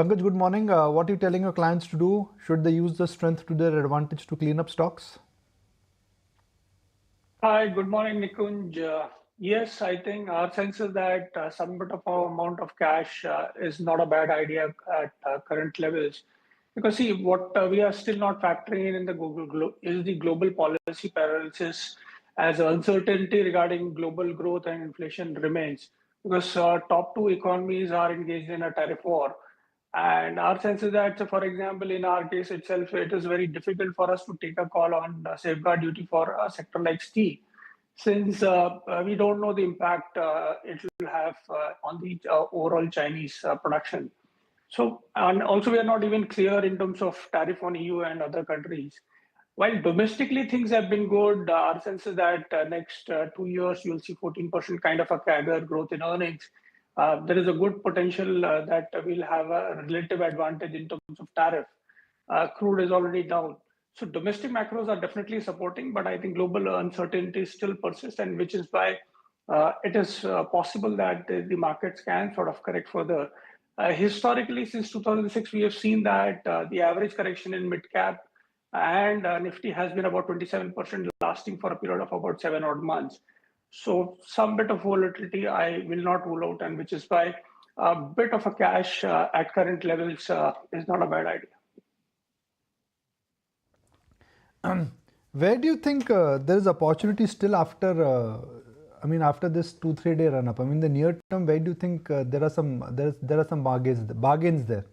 Pankaj, good morning. What are you telling your clients to do? Should they use the strength to their advantage to clean up stocks? Hi, good morning, Nikunj. Yes, I think our sense is that some bit of amount of cash is not a bad idea at current levels. Because see, what we are still not factoring in the is the global policy paralysis as uncertainty regarding global growth and inflation remains. Because top two economies are engaged in a tariff war. And our sense is that, so for example, in our case itself, it is very difficult for us to take a call on safeguard duty for a sector like steel, since we don't know the impact it will have on the overall Chinese production. So, and also we are not even clear in terms of tariff on EU and other countries. While domestically things have been good, our sense is that next 2 years you'll see 14% kind of a CAGR growth in earnings. There is a good potential that we'll have a relative advantage in terms of tariff. Crude is already down. So domestic macros are definitely supporting, but I think global uncertainty still persists, and which is why it is possible that the markets can sort of correct further. Historically, since 2006, we have seen that the average correction in mid cap and Nifty has been about 27%, lasting for a period of about 7 odd months. So some bit of volatility I will not rule out, and which is why a bit of a cash at current levels is not a bad idea. Where do you think there is opportunity still after? After this 2-3 day run up. I mean, the near term. Where do you think there are some bargains there?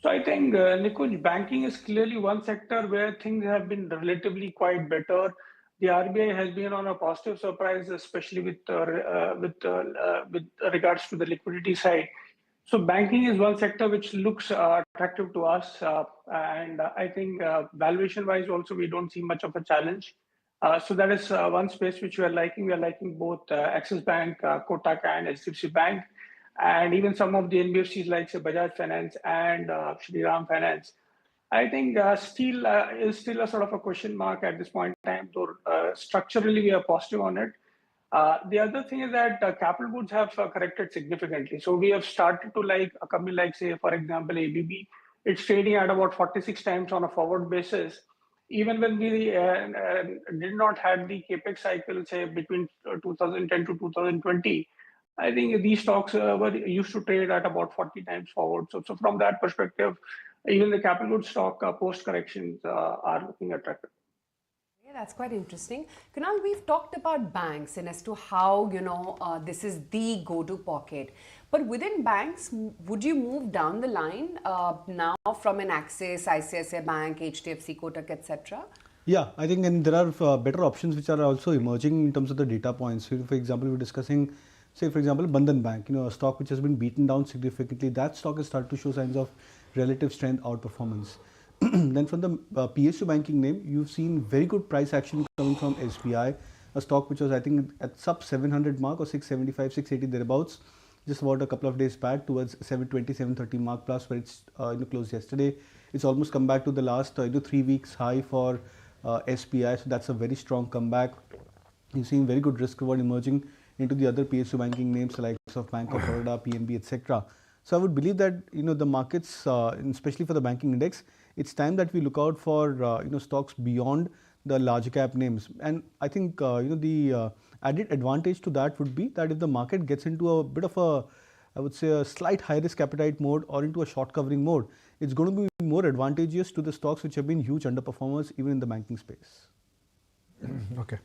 So I think, Nikunj, banking is clearly one sector where things have been relatively quite better. The RBI has been on a positive surprise, especially with regards to the liquidity side. So banking is one sector which looks attractive to us, and I think valuation-wise also we don't see much of a challenge. So that is one space which we are liking. We are liking both Axis Bank, Kotak, and HDFC Bank, and even some of the NBFCs like say Bajaj Finance and Shriram Finance. I think steel is still a sort of a question mark at this point in time, though structurally we are positive on it. The other thing is that capital goods have corrected significantly. So we have started to like a company like, say, for example, ABB. It's trading at about 46 times on a forward basis. Even when we did not have the capex cycle, say between 2010 to 2020, I think these stocks were used to trade at about 40 times forward. So from that perspective, even the capital goods stock post corrections are looking attractive. Yeah, that's quite interesting. Kunal, we've talked about banks and as to how, this is the go-to pocket. But within banks, would you move down the line now from an Axis, ICICI Bank, HDFC, Kotak, etc.? Yeah, I think and there are better options which are also emerging in terms of the data points. So, for example, we're discussing, say, for example, Bandhan Bank, a stock which has been beaten down significantly. That stock has started to show signs of relative strength outperformance. Then from the PSU banking name, you've seen very good price action coming from SBI, a stock which was, I think, at sub 700 mark or 675, 680 thereabouts, just about a couple of days back towards 720, 730 mark plus where it's closed yesterday. It's almost come back to the last 3 weeks high for SBI, so that's a very strong comeback. You're seeing very good risk reward emerging into the other PSU banking names like of Bank of Baroda, PNB, etc. So I would believe that the markets, especially for the banking index, it's time that we look out for stocks beyond the large cap names. And I think the added advantage to that would be that if the market gets into a bit of a, I would say, a slight high risk appetite mode or into a short covering mode, it's going to be more advantageous to the stocks which have been huge underperformers even in the banking space. Okay.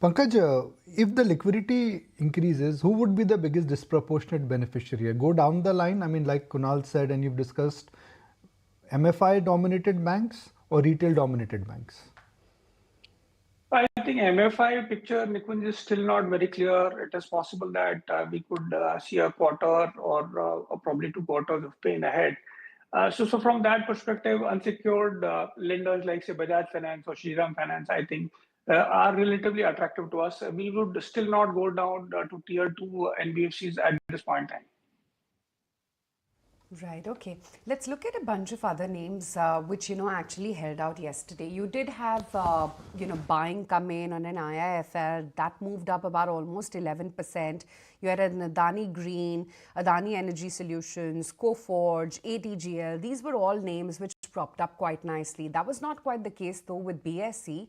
Pankaj, if the liquidity increases, who would be the biggest disproportionate beneficiary? Go down the line, I mean, like Kunal said and you've discussed, MFI dominated banks or retail dominated banks? I think MFI picture, Nikunj, is still not very clear. It is possible that we could see a quarter or probably 2 quarters of pain ahead. So from that perspective, unsecured lenders like say Bajaj Finance or Shriram Finance, I think are relatively attractive to us. We would still not go down to tier 2 NBFCs at this point in time. Right, okay. Let's look at a bunch of other names which, actually held out yesterday. You did have, buying come in on an IIFL that moved up about almost 11%. You had an Adani Green, Adani Energy Solutions, Coforge, ATGL. These were all names which propped up quite nicely. That was not quite the case though with BSE.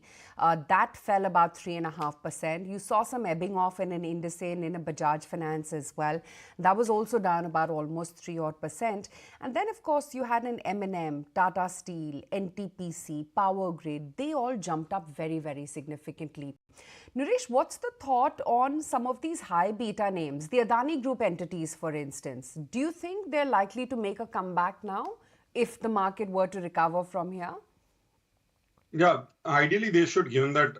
That fell about 3.5%. You saw some ebbing off in an IndusInd, in a Bajaj Finance as well. That was also down about almost 3 odd percent. And then of course you had an M&M, Tata Steel, NTPC, Power Grid. They all jumped up very, very significantly. Naresh, what's the thought on some of these high beta names, the Adani Group entities, for instance? Do you think they're likely to make a comeback now if the market were to recover from here? Yeah, ideally they should, given that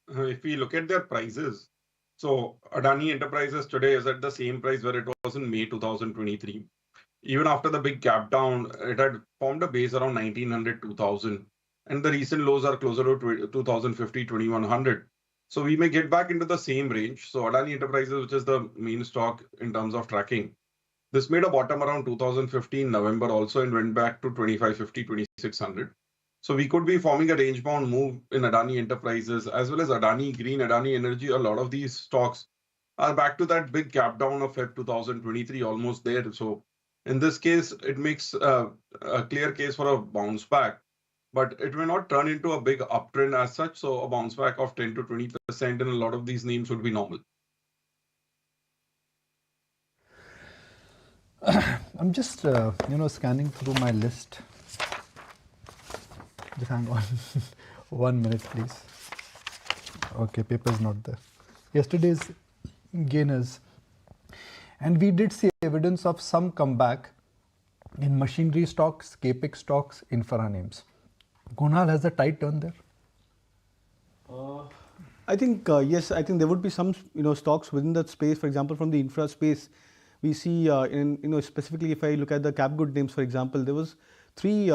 if we look at their prices, so Adani Enterprises today is at the same price where it was in May 2023. Even after the big gap down, it had formed a base around 1900, 2000, and the recent lows are closer to 2050, 2100. So we may get back into the same range. So Adani Enterprises, which is the main stock in terms of tracking, this made a bottom around 2015 November also and went back to 2550, 2600. So we could be forming a range bound move in Adani Enterprises as well as Adani Green, Adani Energy. A lot of these stocks are back to that big gap down of Feb 2023, almost there. So in this case, it makes a clear case for a bounce back, but it may not turn into a big uptrend as such. So a bounce back of 10 to 20% in a lot of these names would be normal. I'm just, scanning through my list. Just hang on 1 minute, please. Okay, paper's not there. Yesterday's gainers. And we did see evidence of some comeback in machinery stocks, capex stocks, infra names. Kunal, has the tide turned there? I think yes. I think there would be some stocks within that space. For example, from the infra space, we see specifically if I look at the cap good names, for example, there was three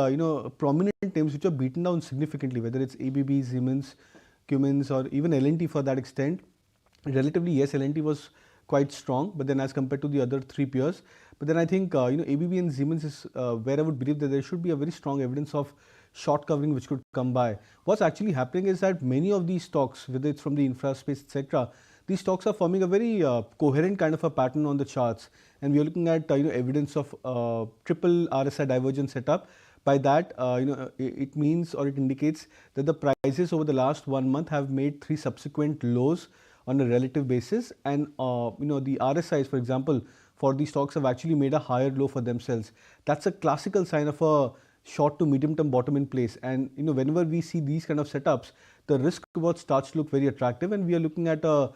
prominent names which are beaten down significantly. Whether it's ABB, Siemens, Cummins, or even L&T for that extent. Relatively, yes, L&T was quite strong, but then as compared to the other three peers. But then I think ABB and Siemens is where I would believe that there should be a very strong evidence of short covering which could come by. What's actually happening is that many of these stocks, whether it's from the infra space, etc., these stocks are forming a very coherent kind of a pattern on the charts, and we are looking at evidence of triple RSI divergence setup. By that, it means or it indicates that the prices over the last 1 month have made 3 subsequent lows on a relative basis, and the RSIs, for example, for these stocks have actually made a higher low for themselves. That's a classical sign of a short to medium term bottom in place, and whenever we see these kind of setups, the risk reward starts to look very attractive, and we are looking at a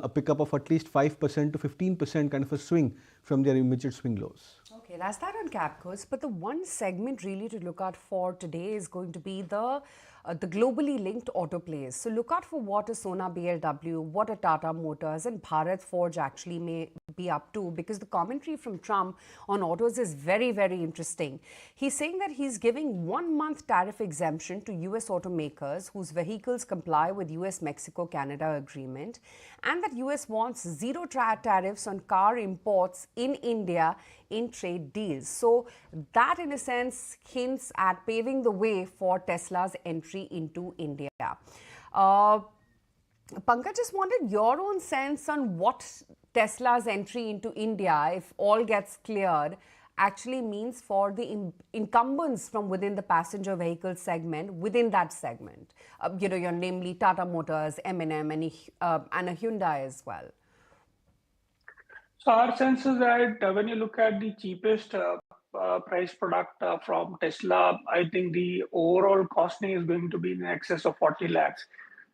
pickup of at least 5% to 15% kind of a swing from their immediate swing lows. Okay, that's that on Capcos. But the one segment really to look out for today is going to be the globally linked auto plays. So look out for what a Sona BLW, what a Tata Motors and Bharat Forge actually may be up to, because the commentary from Trump on autos is very, very interesting. He's saying that he's giving 1 month tariff exemption to US automakers whose vehicles comply with US-Mexico-Canada agreement, and that US wants zero tariffs on car imports in India in trade deals. So that in a sense hints at paving the way for Tesla's entry into India. Pankaj, just wanted your own sense on what Tesla's entry into India, if all gets cleared, actually means for the incumbents from within the passenger vehicle segment, within that segment. Your namely Tata Motors, M&M, and a Hyundai as well. So our sense is that when you look at the cheapest price product from Tesla, I think the overall costing is going to be in excess of 40 lakhs.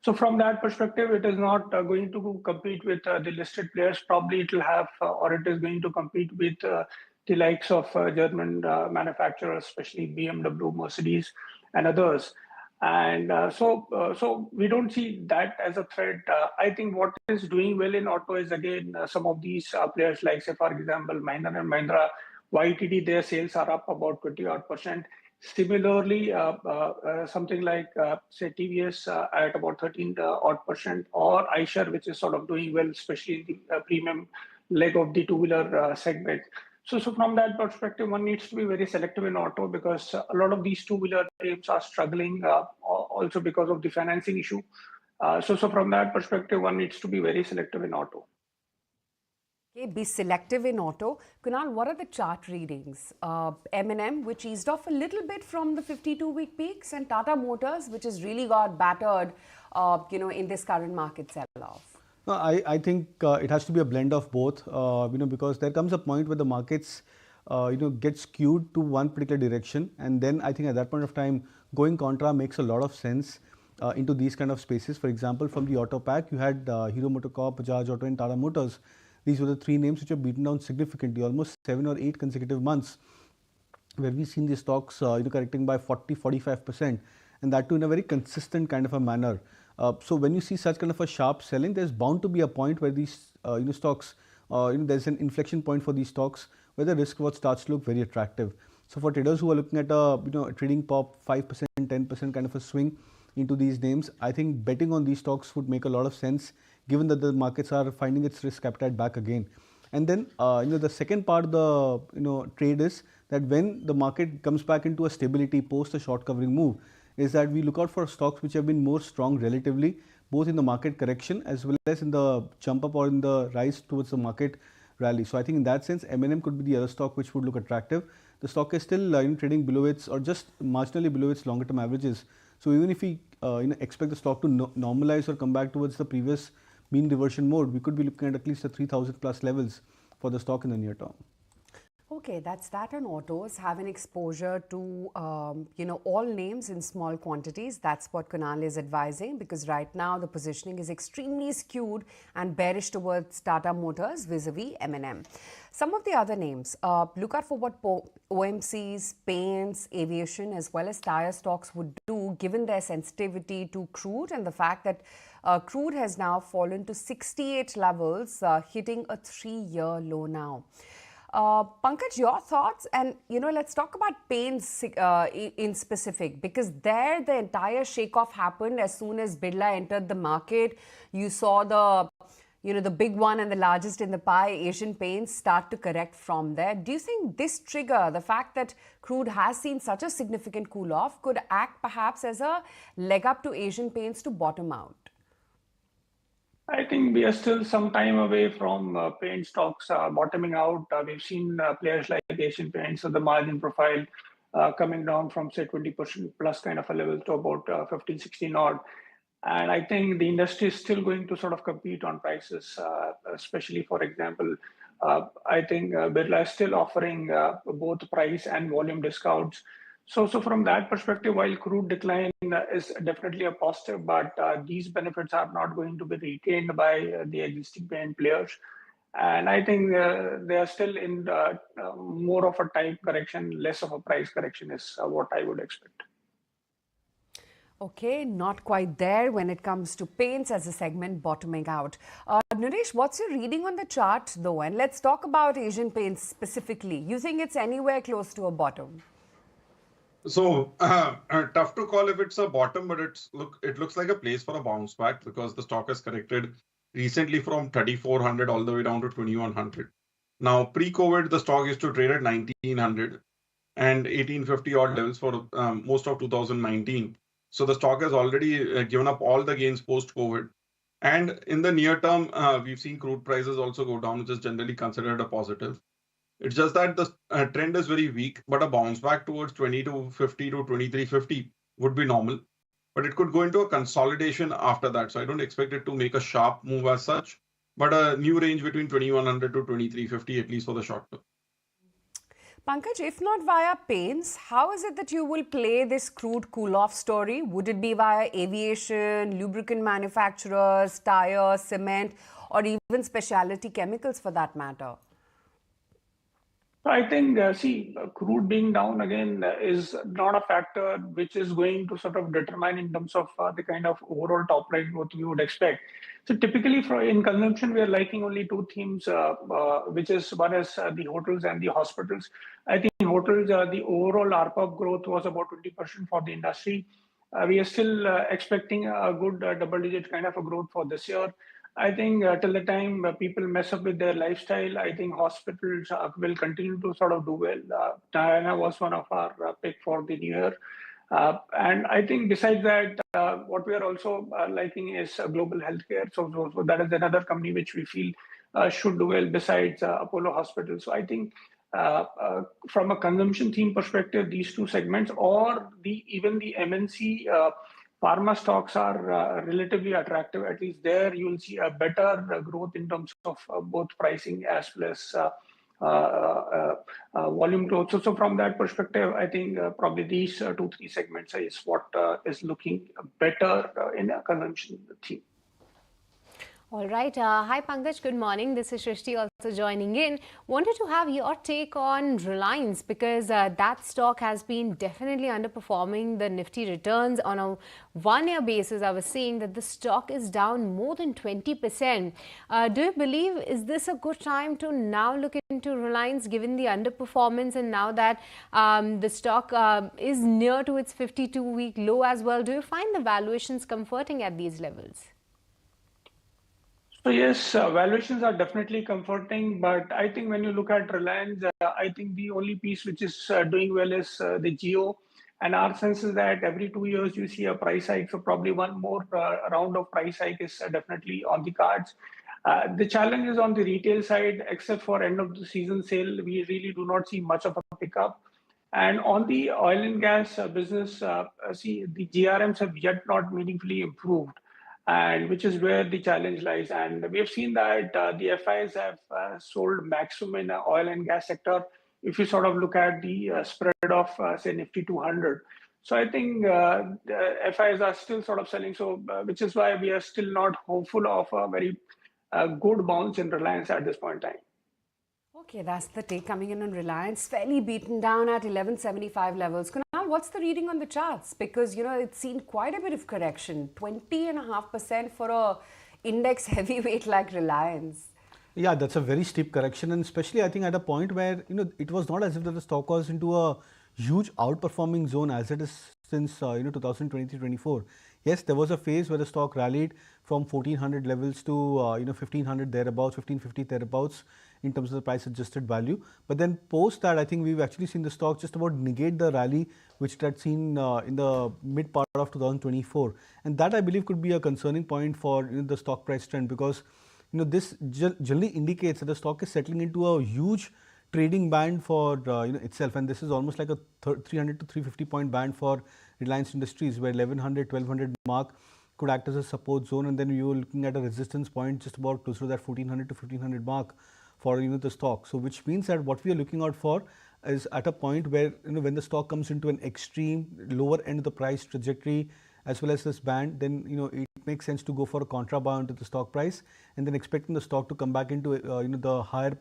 So from that perspective, it is not going to compete with the listed players. Probably it will have, or it is going to compete with the likes of German manufacturers, especially BMW, Mercedes, and others. And so we don't see that as a threat. I think what is doing well in auto is again some of these players, like say for example Mahindra and Mahindra, YTD their sales are up about 20 odd percent. Similarly, something like say TVS at about 13 odd percent, or Eicher, which is sort of doing well, especially in the premium leg of the two-wheeler segment. So from that perspective, one needs to be very selective in auto because a lot of these two-wheeler names are struggling also because of the financing issue. So from that perspective, one needs to be very selective in auto. Okay, be selective in auto. Kunal, what are the chart readings? M&M, which eased off a little bit from the 52-week peaks, and Tata Motors, which has really got battered, in this current market sell-off. No, I think it has to be a blend of both, because there comes a point where the markets, get skewed to one particular direction, and then I think at that point of time, going contra makes a lot of sense into these kind of spaces. For example, from the auto pack, you had Hero MotoCorp, Bajaj Auto, and Tata Motors. These were the three names which were beaten down significantly, almost 7 or 8 consecutive months, where we've seen the stocks correcting by 40-45%, and that too in a very consistent kind of a manner. So when you see such kind of a sharp selling, there's bound to be a point where these stocks, there's an inflection point for these stocks where the risk reward starts to look very attractive. So for traders who are looking at a trading pop 5%, 10% kind of a swing into these names, I think betting on these stocks would make a lot of sense, given that the markets are finding its risk appetite back again. And then the second part of the trade is that when the market comes back into a stability post a short covering move, is that we look out for stocks which have been more strong relatively, both in the market correction as well as in the jump up or in the rise towards the market rally. So I think in that sense, M&M could be the other stock which would look attractive. The stock is still trading below its or just marginally below its longer term averages. So even if we expect the stock to normalize or come back towards the previous mean reversion mode, we could be looking at least the 3,000 plus levels for the stock in the near term. Okay, that's that on autos, having exposure to, all names in small quantities. That's what Kunal is advising, because right now the positioning is extremely skewed and bearish towards Tata Motors vis-a-vis M&M. Some of the other names, look out for what OMCs, paints, aviation, as well as tire stocks would do, given their sensitivity to crude and the fact that crude has now fallen to 68 levels, hitting a 3-year low now. Pankaj, your thoughts, and let's talk about paints in specific, because there the entire shake-off happened as soon as Birla entered the market. You saw the big one and the largest in the pie, Asian Paints, start to correct from there. Do you think this trigger, the fact that crude has seen such a significant cool-off, could act perhaps as a leg up to Asian Paints to bottom out? I think we are still some time away from paint stocks bottoming out. We've seen players like Asian Paints, so the margin profile coming down from say 20% plus kind of a level to about 15, 16 odd. And I think the industry is still going to sort of compete on prices, especially, for example, I think Birla is still offering both price and volume discounts. So from that perspective, while crude decline is definitely a positive, but these benefits are not going to be retained by the existing paint players. And I think they are still in more of a time correction, less of a price correction is what I would expect. Okay, not quite there when it comes to paints as a segment bottoming out. Naresh, what's your reading on the chart though? And let's talk about Asian Paints specifically. You think it's anywhere close to a bottom? So tough to call if it's a bottom, but it looks like a place for a bounce back, because the stock has corrected recently from 3,400 all the way down to 2,100. Now, pre-COVID, the stock used to trade at 1,900 and 1,850 odd levels for most of 2019. So the stock has already given up all the gains post-COVID. And in the near term, we've seen crude prices also go down, which is generally considered a positive. It's just that the trend is very weak, but a bounce back towards 2,250 to 2,350 would be normal. But it could go into a consolidation after that. So I don't expect it to make a sharp move as such, but a new range between 2,100 to 2,350, at least for the short term. Pankaj, if not via paints, how is it that you will play this crude cool-off story? Would it be via aviation, lubricant manufacturers, tires, cement, or even specialty chemicals for that matter? I think, crude being down again is not a factor which is going to sort of determine in terms of the kind of overall top line growth we would expect. So typically in consumption, we are liking only two themes, which is one is the hotels and the hospitals. I think hotels, the overall ARPOB growth was about 20% for the industry. We are still expecting a good double-digit kind of a growth for this year. I think till the time people mess up with their lifestyle, I think hospitals will continue to sort of do well. Diana was one of our pick for the new year. And I think besides that, what we are also liking is global healthcare. So that is another company which we feel should do well besides Apollo Hospitals. So I think from a consumption theme perspective, these two segments or even the MNC pharma stocks are relatively attractive. At least there you will see a better growth in terms of both pricing as well as volume growth. So from that perspective, I think probably these two, three segments is what is looking better in a consumption theme. All right. Hi, Pankaj. Good morning. This is Shrishti also joining in. Wanted to have your take on Reliance because that stock has been definitely underperforming the Nifty returns on a one-year basis. I was seeing that the stock is down more than 20%. Do you believe, is this a good time to now look into Reliance given the underperformance and now that the stock is near to its 52-week low as well? Do you find the valuations comforting at these levels? So yes, valuations are definitely comforting, but I think when you look at Reliance, I think the only piece which is doing well is the Geo. And our sense is that every 2 years you see a price hike, so probably one more round of price hike is definitely on the cards. The challenge is on the retail side, except for end of the season sale, we really do not see much of a pickup. And on the oil and gas business, see the GRMs have yet not meaningfully improved, and which is where the challenge lies. And we have seen that the FIs have sold maximum in the oil and gas sector. If you sort of look at the spread of say Nifty 200, so I think the FIs are still sort of selling. So which is why we are still not hopeful of a very good bounce in Reliance at this point in time. Okay, that's the take coming in on Reliance, fairly beaten down at 1175 levels. Kunal, what's the reading on the charts? Because, you know, it's seen quite a bit of correction, 20.5% for a index heavyweight like Reliance. Yeah, that's a very steep correction, and especially I think at a point where, you know, it was not as if the stock was into a huge outperforming zone as it is since 2023-24. Yes, there was a phase where the stock rallied from 1400 levels to 1500 thereabouts, 1550 thereabouts in terms of the price adjusted value. But then post that, I think we've actually seen the stock just about negate the rally which it had seen in the mid part of 2024, and that I believe could be a concerning point for the stock price trend, because this generally indicates that the stock is settling into a huge trading band for itself, and this is almost like a 300 to 350 point band for Reliance Industries, where 1100, 1200 mark could act as a support zone, and then you are looking at a resistance point just about close to that 1400 to 1500 mark for the stock. So which means that what we are looking out for is at a point where when the stock comes into an extreme lower end of the price trajectory as well as this band, then it makes sense to go for a contra buy onto the stock price, and then expecting the stock to come back into the higher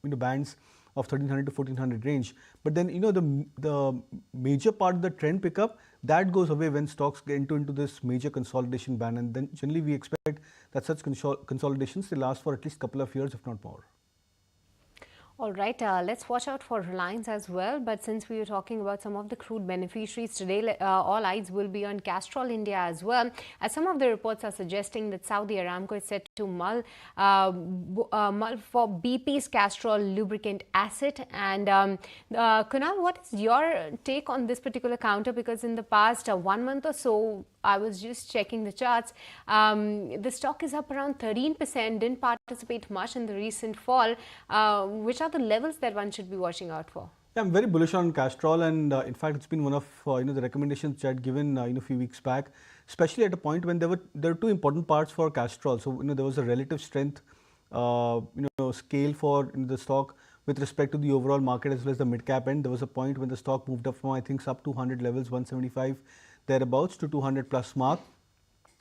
bands of 1300 to 1400 range. But then the major part of the trend pickup that goes away when stocks get into this major consolidation band, and then generally we expect that such consolidations will last for at least a couple of years, if not more. All right, let's watch out for Reliance as well. But since we were talking about some of the crude beneficiaries today, all eyes will be on Castrol India as well, as some of the reports are suggesting that Saudi Aramco is set to mull for BP's Castrol lubricant asset. And Kunal, what is your take on this particular counter? Because in the past 1 month or so, I was just checking the charts. The stock is up around 13%, didn't participate much in the recent fall. Which are the levels that one should be watching out for? Yeah, I'm very bullish on Castrol, and in fact, it's been one of the recommendations which I had given a few weeks back, especially at a point when there were two important parts for Castrol. So there was a relative strength scale for the stock with respect to the overall market as well as the mid cap end. There was a point when the stock moved up from I think sub 200 levels, 175 thereabouts to 200 plus mark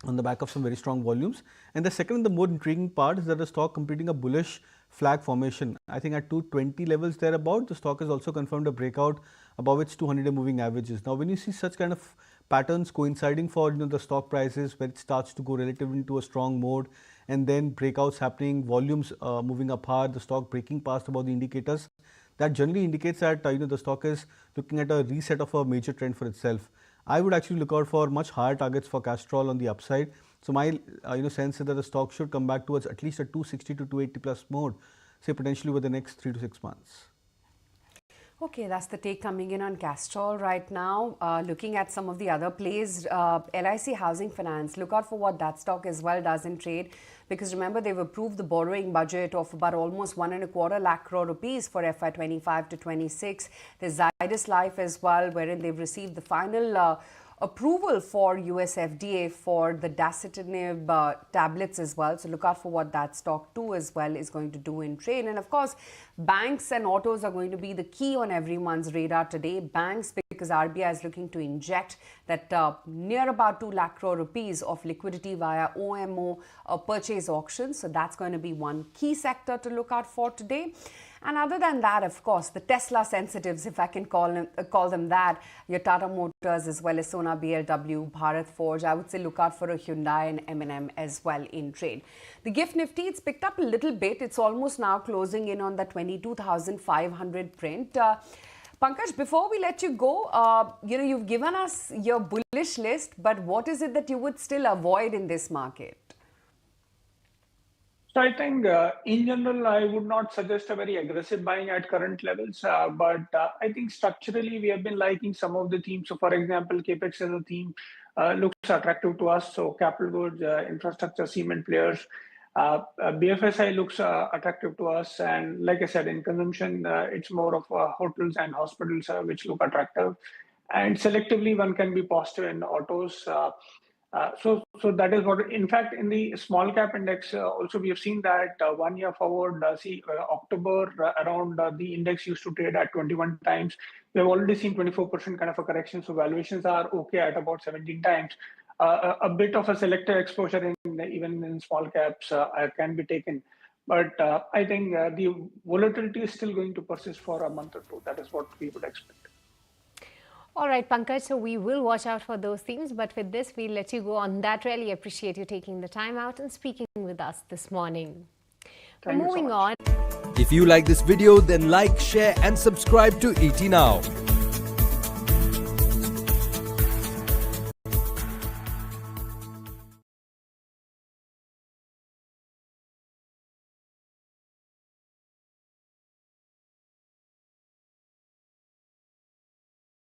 on the back of some very strong volumes. And the second and the more intriguing part is that the stock completing a bullish flag formation. I think at 220 levels thereabout, the stock has also confirmed a breakout above its 200-day moving averages. Now, when you see such kind of patterns coinciding for the stock prices, where it starts to go relatively into a strong mode, and then breakouts happening, volumes moving up hard, the stock breaking past above the indicators, that generally indicates that the stock is looking at a reset of a major trend for itself. I would actually look out for much higher targets for Castrol on the upside, So my sense is that the stock should come back towards at least a 260 to 280 plus mode, say potentially over the next 3 to 6 months. Okay, that's the take coming in on Castrol right now. Looking at some of the other plays, LIC Housing Finance, look out for what that stock as well does in trade, because remember they've approved the borrowing budget of about almost 1.25 lakh crore rupees for FY25 to 26. There's Zydus Life as well, wherein they've received the final approval for US FDA for the dasatinib tablets as well. So look out for what that stock too as well is going to do in trade. And of course, banks and autos are going to be the key on everyone's radar today. Banks, because RBI is looking to inject that near about 2 lakh crore rupees of liquidity via OMO purchase auctions. So that's going to be one key sector to look out for today. And other than that, of course, the Tesla sensitives, if I can call them that, your Tata Motors as well as Sona BLW, Bharat Forge, I would say look out for a Hyundai and M&M as well in trade. The GIFT Nifty, it's picked up a little bit. It's almost now closing in on the 22,500 print. Pankaj, before we let you go, you've given us your bullish list, but what is it that you would still avoid in this market? So I think in general, I would not suggest a very aggressive buying at current levels, but I think structurally we have been liking some of the themes. So for example, CapEx as a theme looks attractive to us. So capital goods, infrastructure, cement players, BFSI looks attractive to us. And like I said, in consumption, it's more of hotels and hospitals which look attractive. And selectively, one can be positive in autos. So that is what, in fact, in the small cap index, also we have seen that 1 year forward, October around the index used to trade at 21 times. We have already seen 24% kind of a correction. So valuations are okay at about 17 times. A bit of a selective exposure even in small caps can be taken. But I think the volatility is still going to persist for a month or two. That is what we would expect. All right, Pankaj, so we will watch out for those themes. But with this, we'll let you go on that. Really appreciate you taking the time out and speaking with us this morning. Thank you so Moving much. on. If you like this video, then like, share and subscribe to ET Now.